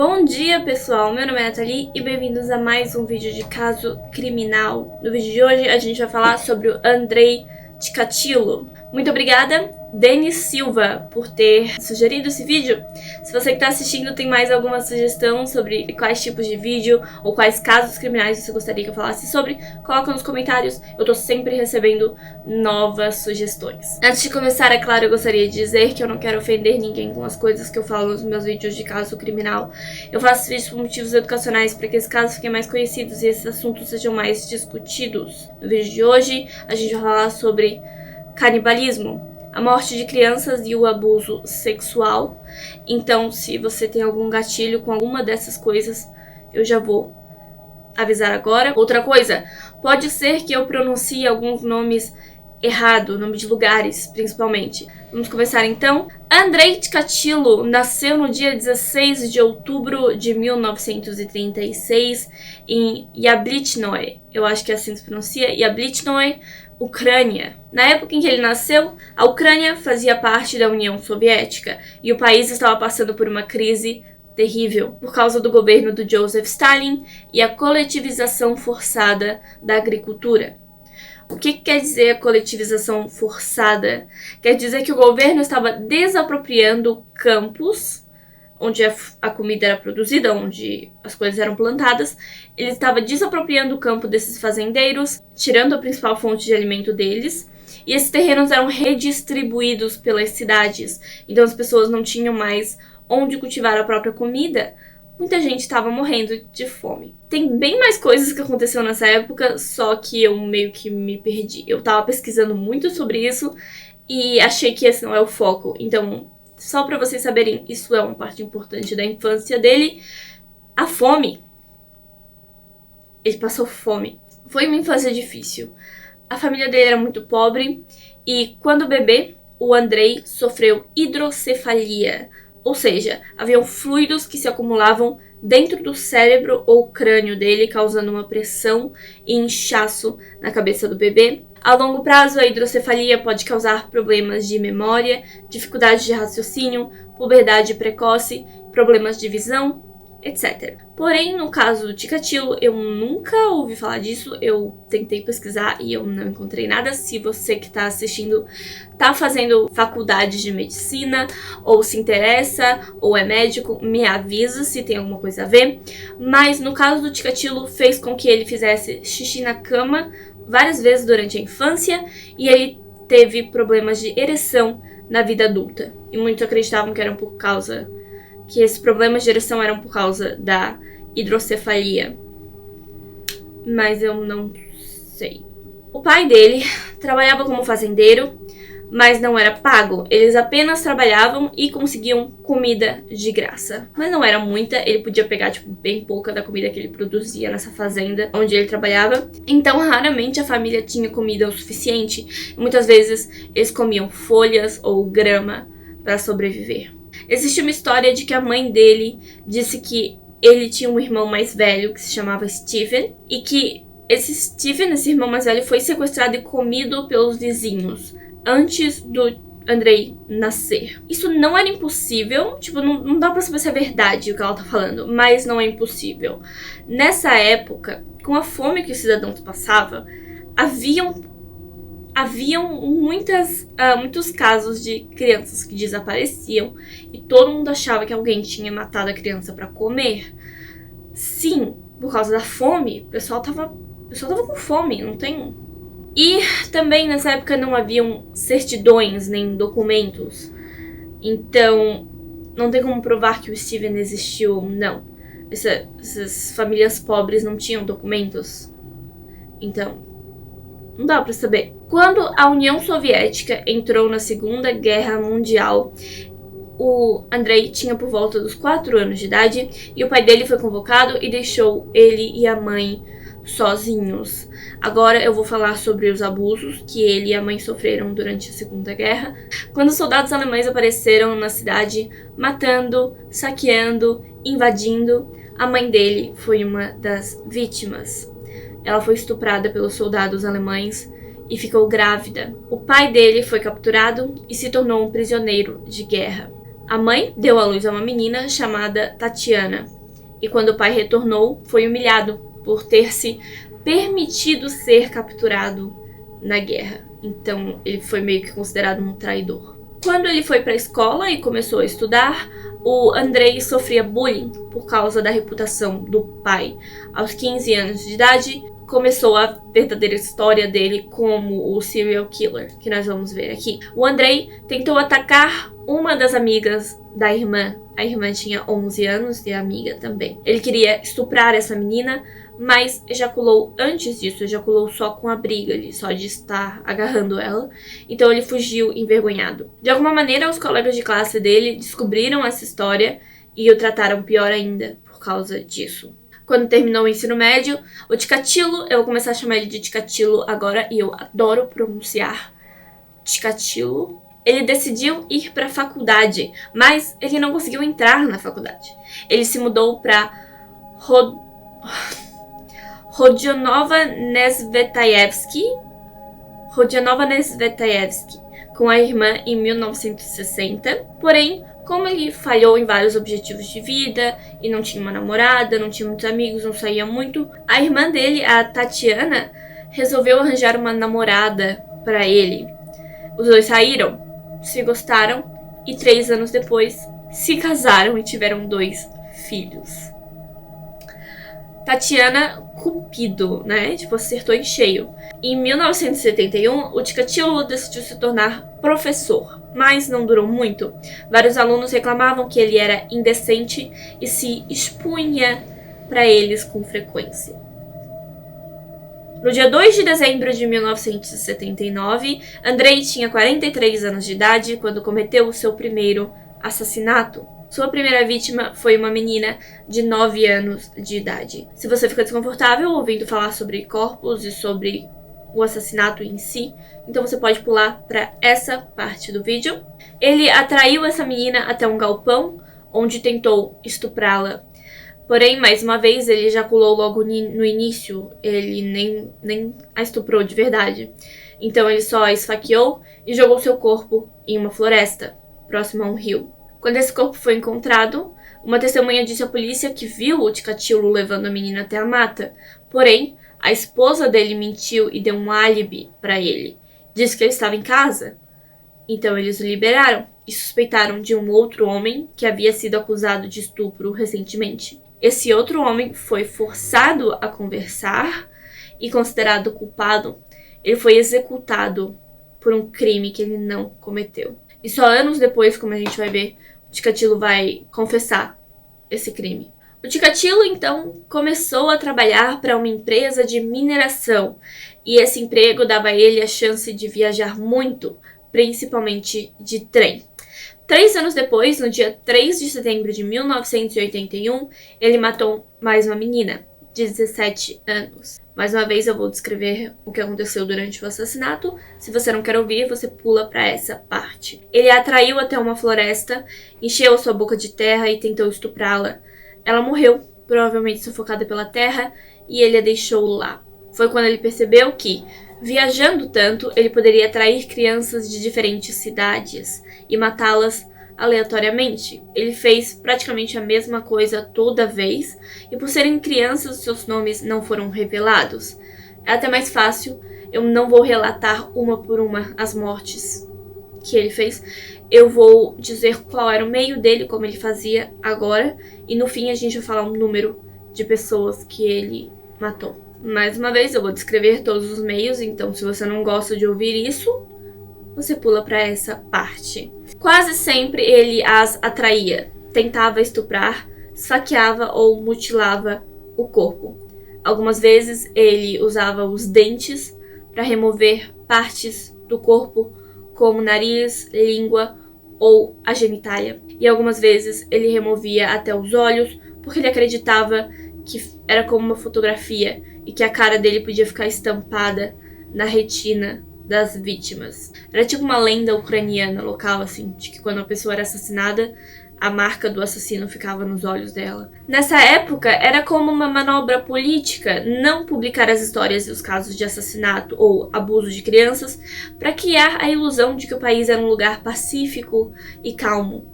Bom dia, pessoal! Meu nome é Nathalie e bem-vindos a mais um vídeo de caso criminal. No vídeo de hoje a gente vai falar sobre o Andrei Chikatilo. Muito obrigada, Denis Silva, por ter sugerido esse vídeo. Se você que está assistindo tem mais alguma sugestão sobre quais tipos de vídeo ou quais casos criminais você gostaria que eu falasse sobre, coloca nos comentários. Eu tô sempre recebendo novas sugestões. Antes de começar, é claro, eu gostaria de dizer que eu não quero ofender ninguém com as coisas que eu falo nos meus vídeos de caso criminal. Eu faço vídeos por motivos educacionais para que esses casos fiquem mais conhecidos e esses assuntos sejam mais discutidos. No vídeo de hoje, a gente vai falar sobre canibalismo, a morte de crianças e o abuso sexual. Então, se você tem algum gatilho com alguma dessas coisas, eu já vou avisar agora. Outra coisa, pode ser que eu pronuncie alguns nomes errado, nome de lugares, principalmente. Vamos começar então. Andrei Chikatilo nasceu no dia 16 de outubro de 1936 em Yablitnoye. Eu acho que assim se pronuncia, Yablitnoye, Ucrânia. Na época em que ele nasceu, a Ucrânia fazia parte da União Soviética e o país estava passando por uma crise terrível por causa do governo do Joseph Stalin e a coletivização forçada da agricultura. O que quer dizer a coletivização forçada? Quer dizer que o governo estava desapropriando campos onde a comida era produzida, onde as coisas eram plantadas. Ele estava desapropriando o campo desses fazendeiros, tirando a principal fonte de alimento deles, e esses terrenos eram redistribuídos pelas cidades. Então as pessoas não tinham mais onde cultivar a própria comida. Muita gente estava morrendo de fome. Tem bem mais coisas que aconteceram nessa época, só que eu meio que me perdi. Eu estava pesquisando muito sobre isso e achei que esse não é o foco. Então, só para vocês saberem, isso é uma parte importante da infância dele. A fome. Ele passou fome. Foi uma infância difícil. A família dele era muito pobre e, quando bebê, o Andrei sofreu hidrocefalia. Ou seja, haviam fluidos que se acumulavam dentro do cérebro ou crânio dele, causando uma pressão e inchaço na cabeça do bebê. A longo prazo, a hidrocefalia pode causar problemas de memória, dificuldade de raciocínio, puberdade precoce, problemas de visão, etc. Porém, no caso do Chikatilo, eu nunca ouvi falar disso. Eu tentei pesquisar e eu não encontrei nada. Se você que está assistindo está fazendo faculdade de medicina, ou se interessa, ou é médico, me avisa se tem alguma coisa a ver. Mas no caso do Chikatilo, fez com que ele fizesse xixi na cama várias vezes durante a infância e ele teve problemas de ereção na vida adulta. E muitos acreditavam que eram por causa que esses problemas de ereção eram por causa da hidrocefalia. Mas eu não sei. O pai dele trabalhava como fazendeiro, mas não era pago. Eles apenas trabalhavam e conseguiam comida de graça. Mas não era muita, ele podia pegar bem pouca da comida que ele produzia nessa fazenda onde ele trabalhava. Então raramente a família tinha comida o suficiente. Muitas vezes eles comiam folhas ou grama para sobreviver. Existe uma história de que a mãe dele disse que ele tinha um irmão mais velho que se chamava Steven e que esse irmão mais velho, foi sequestrado e comido pelos vizinhos antes do Andrei nascer. Isso não era impossível, não dá pra saber se é verdade o que ela tá falando, mas não é impossível. Nessa época, com a fome que os cidadãos passavam, haviam muitos casos de crianças que desapareciam e todo mundo achava que alguém tinha matado a criança para comer. Sim, por causa da fome, o pessoal tava com fome, não tem. E também nessa época não haviam certidões nem documentos, então não tem como provar que o Steven existiu ou não. Essas famílias pobres não tinham documentos, então não dá pra saber. Quando a União Soviética entrou na Segunda Guerra Mundial, o Andrei tinha por volta dos 4 anos de idade e o pai dele foi convocado e deixou ele e a mãe sozinhos. Agora eu vou falar sobre os abusos que ele e a mãe sofreram durante a Segunda Guerra. Quando os soldados alemães apareceram na cidade, matando, saqueando, invadindo, a mãe dele foi uma das vítimas. Ela foi estuprada pelos soldados alemães e ficou grávida. O pai dele foi capturado e se tornou um prisioneiro de guerra. A mãe deu à luz a uma menina chamada Tatiana, e quando o pai retornou, foi humilhado por ter se permitido ser capturado na guerra. Então ele foi meio que considerado um traidor. Quando ele foi para a escola e começou a estudar, o Andrei sofria bullying por causa da reputação do pai. Aos 15 anos de idade, começou a verdadeira história dele como o serial killer, que nós vamos ver aqui. O Andrei tentou atacar uma das amigas da irmã. A irmã tinha 11 anos e a amiga também. Ele queria estuprar essa menina, mas ejaculou antes disso, ejaculou só com a briga ali, só de estar agarrando ela. Então ele fugiu envergonhado. De alguma maneira, os colegas de classe dele descobriram essa história e o trataram pior ainda por causa disso. Quando terminou o ensino médio, o Chikatilo, eu vou começar a chamar ele de Chikatilo agora, e eu adoro pronunciar Chikatilo. Ele decidiu ir para a faculdade, mas ele não conseguiu entrar na faculdade. Ele se mudou para Rodionova Nesvetaevsky com a irmã em 1960. Porém, como ele falhou em vários objetivos de vida e não tinha uma namorada, não tinha muitos amigos, não saía muito, a irmã dele, a Tatiana, resolveu arranjar uma namorada para ele. Os dois saíram, se gostaram e 3 anos depois se casaram e tiveram 2 filhos. Tatiana Cupido, né? Tipo, acertou em cheio. Em 1971, o Chikatilo decidiu se tornar professor, mas não durou muito. Vários alunos reclamavam que ele era indecente e se expunha para eles com frequência. No dia 2 de dezembro de 1979, Andrei tinha 43 anos de idade quando cometeu o seu primeiro assassinato. Sua primeira vítima foi uma menina de 9 anos de idade. Se você fica desconfortável ouvindo falar sobre corpos e sobre o assassinato em si, então você pode pular para essa parte do vídeo. Ele atraiu essa menina até um galpão, onde tentou estuprá-la. Porém, mais uma vez, ele ejaculou logo no início, ele nem a estuprou de verdade. Então ele só a esfaqueou e jogou seu corpo em uma floresta, próximo a um rio. Quando esse corpo foi encontrado, uma testemunha disse à polícia que viu o Chikatilo levando a menina até a mata. Porém, a esposa dele mentiu e deu um álibi para ele. Disse que ele estava em casa. Então eles o liberaram e suspeitaram de um outro homem que havia sido acusado de estupro recentemente. Esse outro homem foi forçado a conversar e considerado culpado. Ele foi executado por um crime que ele não cometeu. E só anos depois, como a gente vai ver, o Chikatilo vai confessar esse crime. O Chikatilo, então, começou a trabalhar para uma empresa de mineração. E esse emprego dava a ele a chance de viajar muito, principalmente de trem. 3 anos depois, no dia 3 de setembro de 1981, ele matou mais uma menina, de 17 anos. Mais uma vez eu vou descrever o que aconteceu durante o assassinato. Se você não quer ouvir, você pula para essa parte. Ele a atraiu até uma floresta, encheu sua boca de terra e tentou estuprá-la. Ela morreu, provavelmente sufocada pela terra, e ele a deixou lá. Foi quando ele percebeu que, viajando tanto, ele poderia atrair crianças de diferentes cidades e matá-las aleatoriamente. Ele fez praticamente a mesma coisa toda vez, e por serem crianças, seus nomes não foram revelados. É até mais fácil, eu não vou relatar uma por uma as mortes que ele fez. Eu vou dizer qual era o meio dele, como ele fazia agora, e no fim a gente vai falar um número de pessoas que ele matou. Mais uma vez, eu vou descrever todos os meios, então se você não gosta de ouvir isso, você pula para essa parte. Quase sempre ele as atraía, tentava estuprar, esfaqueava ou mutilava o corpo. Algumas vezes ele usava os dentes para remover partes do corpo, como nariz, língua ou a genitália. E algumas vezes ele removia até os olhos, porque ele acreditava que era como uma fotografia e que a cara dele podia ficar estampada na retina das vítimas. Era tipo uma lenda ucraniana local, assim, de que quando uma pessoa era assassinada, a marca do assassino ficava nos olhos dela. Nessa época, era como uma manobra política não publicar as histórias e os casos de assassinato ou abuso de crianças para criar a ilusão de que o país era um lugar pacífico e calmo.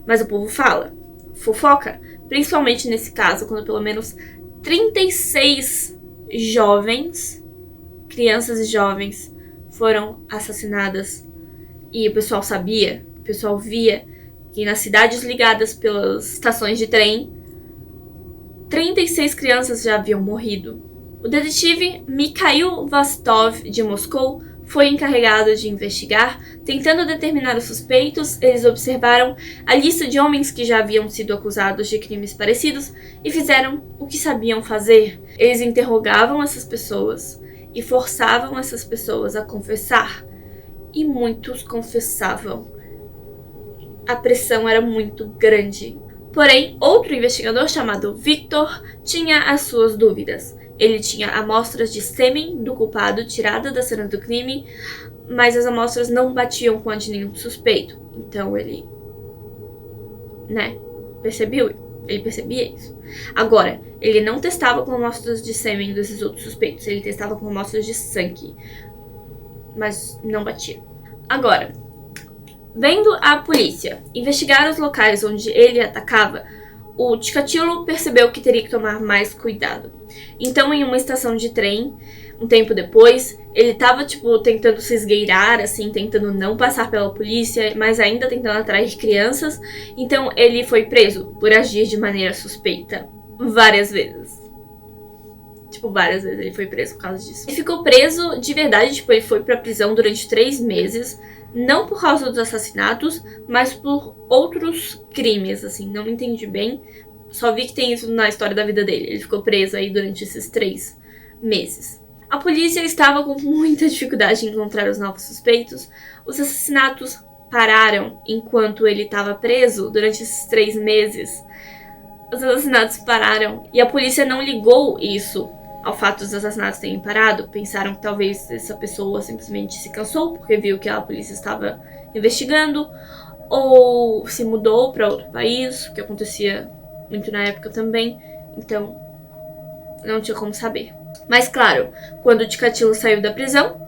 Mas o povo fala, fofoca, principalmente nesse caso, quando pelo menos 36 jovens, crianças e jovens, foram assassinadas. E o pessoal sabia, o pessoal via que nas cidades ligadas pelas estações de trem, 36 crianças já haviam morrido. O detetive Mikhail Vastov, de Moscou, foi encarregado de investigar. Tentando determinar os suspeitos, eles observaram a lista de homens que já haviam sido acusados de crimes parecidos e fizeram o que sabiam fazer. Eles interrogavam essas pessoas e forçavam essas pessoas a confessar. E muitos confessavam. A pressão era muito grande. Porém, outro investigador chamado Victor tinha as suas dúvidas. Ele tinha amostras de sêmen do culpado tirada da cena do crime, mas as amostras não batiam com a de nenhum suspeito. Então ele, ele percebia isso. Agora, ele não testava com amostras de sêmen desses outros suspeitos, ele testava com amostras de sangue, mas não batia. Agora, vendo a polícia investigar os locais onde ele atacava, o Chikatilo percebeu que teria que tomar mais cuidado. Então, em uma estação de trem, um tempo depois, ele tava, tentando se esgueirar, assim, tentando não passar pela polícia, mas ainda tentando atrair crianças. Então, ele foi preso por agir de maneira suspeita várias vezes. Várias vezes ele foi preso por causa disso. Ele ficou preso de verdade, ele foi pra prisão durante 3 meses. Não por causa dos assassinatos, mas por outros crimes, assim. Não entendi bem. Só vi que tem isso na história da vida dele. Ele ficou preso aí durante esses 3 meses. A polícia estava com muita dificuldade em encontrar os novos suspeitos. Os assassinatos pararam enquanto ele estava preso durante esses 3 meses. Os assassinatos pararam e a polícia não ligou isso ao fato dos assassinatos terem parado. Pensaram que talvez essa pessoa simplesmente se cansou porque viu que a polícia estava investigando, ou se mudou para outro país, o que acontecia muito na época também. Então, não tinha como saber. Mas claro, quando o Chikatilo saiu da prisão,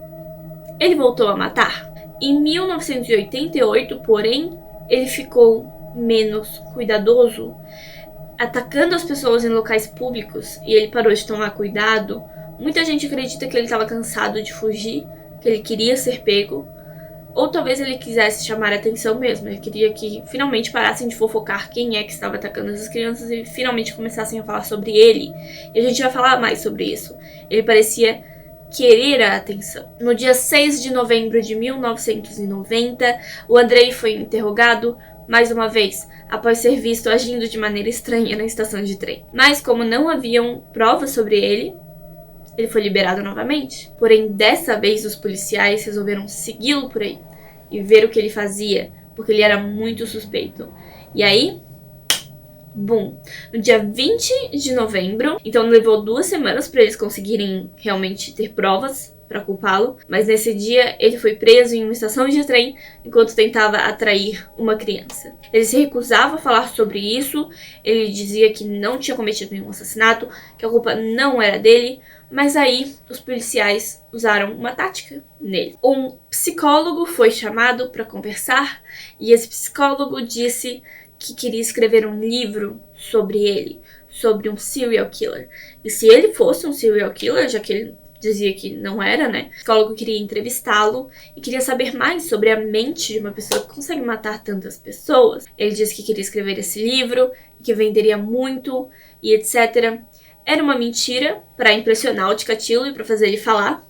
ele voltou a matar. Em 1988, porém, ele ficou menos cuidadoso, atacando as pessoas em locais públicos, e ele parou de tomar cuidado. Muita gente acredita que ele estava cansado de fugir, que ele queria ser pego, ou talvez ele quisesse chamar a atenção mesmo. Ele queria que finalmente parassem de fofocar quem é que estava atacando essas crianças e finalmente começassem a falar sobre ele. E a gente vai falar mais sobre isso. Ele parecia querer a atenção. No dia 6 de novembro de 1990, o Andrei foi interrogado mais uma vez, após ser visto agindo de maneira estranha na estação de trem. Mas como não haviam provas sobre ele foi liberado novamente. Porém, dessa vez os policiais resolveram segui-lo por aí e ver o que ele fazia, porque ele era muito suspeito. E aí, bum! No dia 20 de novembro, então levou 2 semanas para eles conseguirem realmente ter provas para culpá-lo, mas nesse dia ele foi preso em uma estação de trem enquanto tentava atrair uma criança. Ele se recusava a falar sobre isso, ele dizia que não tinha cometido nenhum assassinato, que a culpa não era dele, mas aí os policiais usaram uma tática nele. Um psicólogo foi chamado para conversar e esse psicólogo disse que queria escrever um livro sobre ele, sobre um serial killer. E se ele fosse um serial killer, já que ele dizia que não era, né? O psicólogo queria entrevistá-lo e queria saber mais sobre a mente de uma pessoa que consegue matar tantas pessoas. Ele disse que queria escrever esse livro, que venderia muito e etc. Era uma mentira para impressionar o Chikatilo e para fazer ele falar.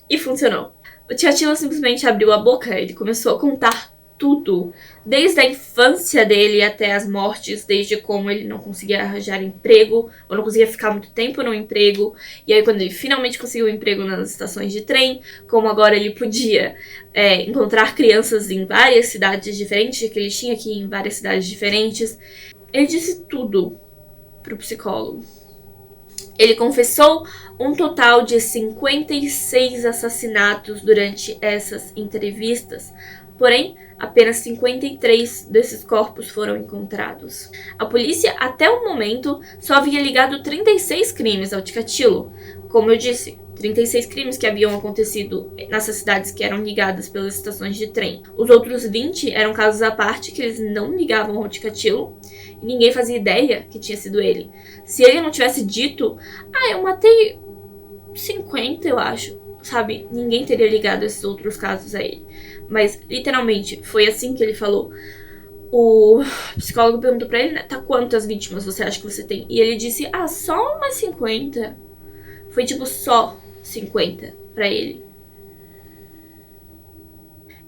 E funcionou. O Chikatilo simplesmente abriu a boca, ele começou a contar tudo, desde a infância dele até as mortes, desde como ele não conseguia arranjar emprego, ou não conseguia ficar muito tempo no emprego, e aí quando ele finalmente conseguiu um emprego nas estações de trem, como agora ele podia encontrar crianças em várias cidades diferentes, que ele tinha que ir em várias cidades diferentes. Ele disse tudo pro psicólogo. Ele confessou um total de 56 assassinatos durante essas entrevistas. Porém, apenas 53 desses corpos foram encontrados. A polícia, até o momento, só havia ligado 36 crimes ao Chikatilo. Como eu disse, 36 crimes que haviam acontecido nessas cidades que eram ligadas pelas estações de trem. Os outros 20 eram casos à parte que eles não ligavam ao Chikatilo e ninguém fazia ideia que tinha sido ele. Se ele não tivesse dito, eu matei 50, eu acho, sabe? Ninguém teria ligado esses outros casos a ele. Mas, literalmente, foi assim que ele falou. O psicólogo perguntou pra ele, né, tá, quantas vítimas você acha que você tem? E ele disse, só umas 50. Foi tipo só 50 pra ele.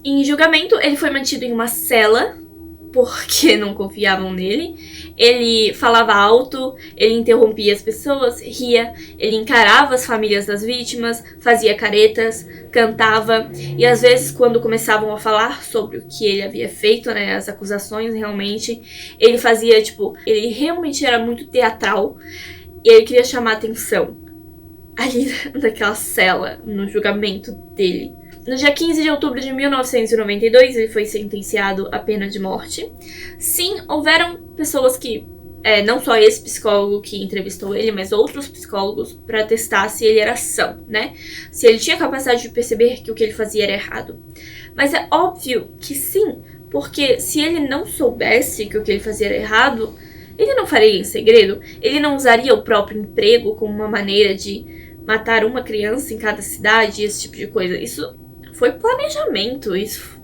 Em julgamento, ele foi mantido em uma cela, porque não confiavam nele. Ele falava alto, ele interrompia as pessoas, ria, ele encarava as famílias das vítimas, fazia caretas, cantava, e às vezes quando começavam a falar sobre o que ele havia feito, né, as acusações realmente, ele fazia, ele realmente era muito teatral, e ele queria chamar a atenção ali naquela cela, no julgamento dele. No dia 15 de outubro de 1992, ele foi sentenciado à pena de morte. Sim, houveram pessoas que, não só esse psicólogo que entrevistou ele, mas outros psicólogos, para testar se ele era são, né? Se ele tinha capacidade de perceber que o que ele fazia era errado. Mas é óbvio que sim, porque se ele não soubesse que o que ele fazia era errado, ele não faria em segredo, ele não usaria o próprio emprego como uma maneira de matar uma criança em cada cidade, esse tipo de coisa. Isso foi planejamento, isso,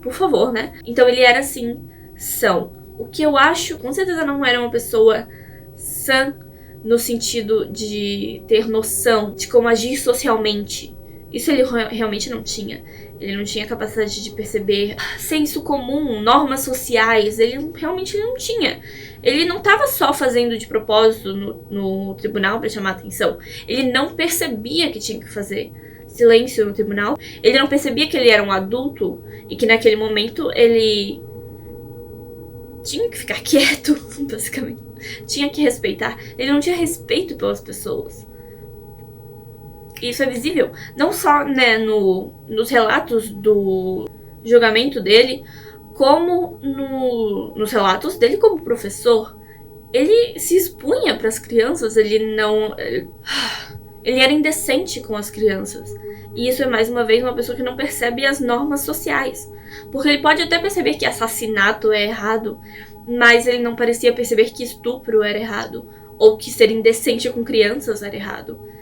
por favor, né? Então ele era assim, são. O que eu acho, com certeza não era uma pessoa sã no sentido de ter noção de como agir socialmente. Isso ele realmente não tinha. Ele não tinha capacidade de perceber senso comum, normas sociais. Ele realmente não tinha. Ele não estava só fazendo de propósito no tribunal para chamar atenção. Ele não percebia que tinha que fazer silêncio no tribunal. Ele não percebia que ele era um adulto e que naquele momento ele tinha que ficar quieto, basicamente. Tinha que respeitar. Ele não tinha respeito pelas pessoas. Isso é visível, não só, né, nos relatos do julgamento dele, como nos relatos dele como professor. Ele se expunha para as crianças, ele era indecente com as crianças. E isso é, mais uma vez, uma pessoa que não percebe as normas sociais. Porque ele pode até perceber que assassinato é errado, mas ele não parecia perceber que estupro era errado, ou que ser indecente com crianças era errado.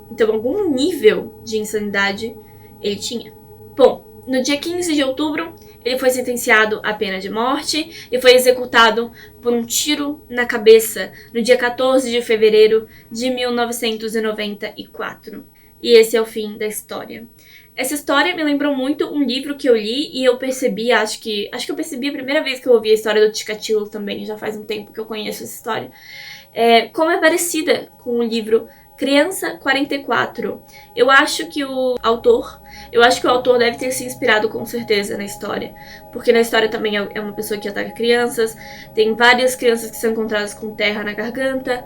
Então, algum nível de insanidade ele tinha. Bom, no dia 15 de outubro, ele foi sentenciado à pena de morte e foi executado por um tiro na cabeça no dia 14 de fevereiro de 1994. E esse é o fim da história. Essa história me lembrou muito um livro que eu li e eu percebi, acho que eu percebi a primeira vez que eu ouvi a história do Chikatilo também, já faz um tempo que eu conheço essa história. Como é parecida com o livro Criança 44. Eu acho que o autor deve ter se inspirado com certeza na história, porque na história também é uma pessoa que ataca crianças, tem várias crianças que são encontradas com terra na garganta,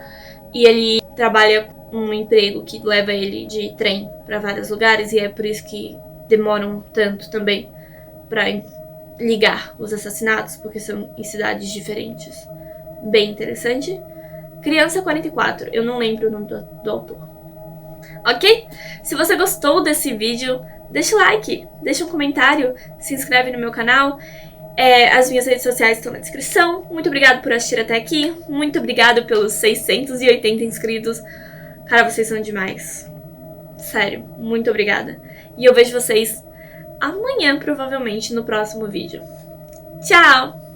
e ele trabalha com um emprego que leva ele de trem para vários lugares, e é por isso que demoram tanto também para ligar os assassinatos, porque são em cidades diferentes. Bem interessante. Criança 44, eu não lembro o nome do autor. Ok? Se você gostou desse vídeo, deixa o like, deixa um comentário, se inscreve no meu canal. As minhas redes sociais estão na descrição. Muito obrigado por assistir até aqui. Muito obrigado pelos 680 inscritos. Cara, vocês são demais. Sério, muito obrigada. E eu vejo vocês amanhã, provavelmente, no próximo vídeo. Tchau!